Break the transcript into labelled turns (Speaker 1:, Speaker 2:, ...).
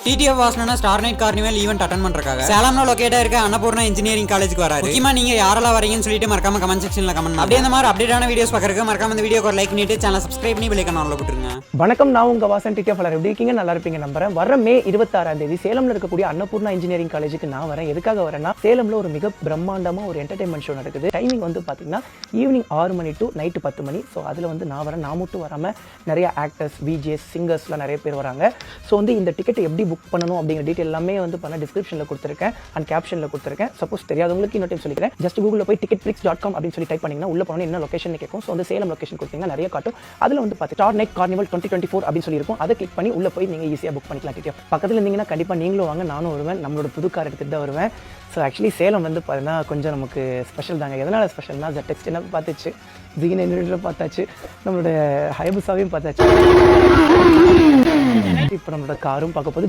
Speaker 1: TTF Vasana star night carnival event attend பண்றதுக்காக சேலம்ல லொகேட்டா இருக்க Annapurna engineering காலேஜுக்கு வராரு. முக்கியமா நீங்க யாரெல்லாம் வரீங்கன்னு சொல்லிட்டு மறக்காம கமெண்ட் செக்ஷன்ல கமெண்ட் அப்படியே இந்த மாதிரி அப்டேட்டான வீடியோஸ் பார்க்கறதுக்கு மறக்காம இந்த வீடியோக்கு ஒரு லைக் பண்ணிட்டு சேனலை சப்ஸ்கிரைப் பண்ணி பெல் ஐகான் ஆன்ல போட்டுருங்க.
Speaker 2: வணக்கம், நான் உங்க வாசன். டிடிஎஃப் எல்லாரும் எப்படி இருக்கீங்க? நல்லா இருப்பீங்க நம்புறேன். வர மே 26ஆம் தேதி சேலம்ல இருக்கக்கூடிய அன்னபூர்ணா இன்ஜினியரிங் காலேஜுக்கு நான் வரேன். எதுக்காக வரேன்னா, சேலம்ல ஒரு மிக பிரம்மாண்டமா ஒரு என்டர்டைன்மெண்ட் ஷோ நடக்குது. டைமிங் வந்து பாத்தீங்கன்னா ஈவினிங் 6 மணி டு நைட்டு 10 மணி. ஸோ அதில் வந்து நான் வரேன். நான் மட்டும் வராம நிறைய ஆக்டர்ஸ், விஜேஸ், சிங்கர்ஸ்லாம் நிறைய பேர் வராங்க. ஸோ வந்து இந்த டிக்கெட் எப்படி புக் பண்ணணும் அப்படிங்கிற டீட்டெயில் எல்லாமே வந்து பண்ண டிஸ்கிரிப்ஷனில் கொடுத்துருக்கேன் அண்ட் கேப்ஷனில் கொடுத்துருக்கேன். சப்போஸ் தெரியாதவங்களுக்கு இன்னொரு டைம் சொல்லிக்கிறேன். ஜஸ்ட் கூகுளில் போய் ticketflix.com அப்படின்னு சொல்லி டைப் பண்ணிங்கன்னா உள்ள போனோம் என்ன லொகேஷன் கேட்கும். ஸோ வந்து சேலம் லொகேஷன் கொடுத்தீங்கன்னா நிறைய காட்டும். அதில் வந்து பார்த்து ஸ்டார் நைட் கார்னிவல் 2024 அப்படின்னு சொல்லியிருக்கும். அதை கிளிக் பண்ணி உள்ள போய் நீங்கள் ஈஸியாக புக் பண்ணிக்கலாம். டிக்கெட் பக்கத்தில் இருந்தீங்கன்னா கண்டிப்பாக நீங்களும் வாங்க, நானும் வருவேன். நம்மளோட புது கார் எடுத்துகிட்டு தான் வருவேன். ஸோ ஆக்சுவலி சேலம் வந்து பார்த்தீங்கன்னா கொஞ்சம் நமக்கு ஸ்பெஷல் தாங்க. எதனால் ஸ்பெஷல்னா டெக்ஸ்ட் என்ன பார்த்துச்சு, ஜீன பார்த்தாச்சு, நம்மளோட ஹைபுசாவையும் பார்த்தாச்சு. இப்போ நம்மளோட காரும் பார்க்க போது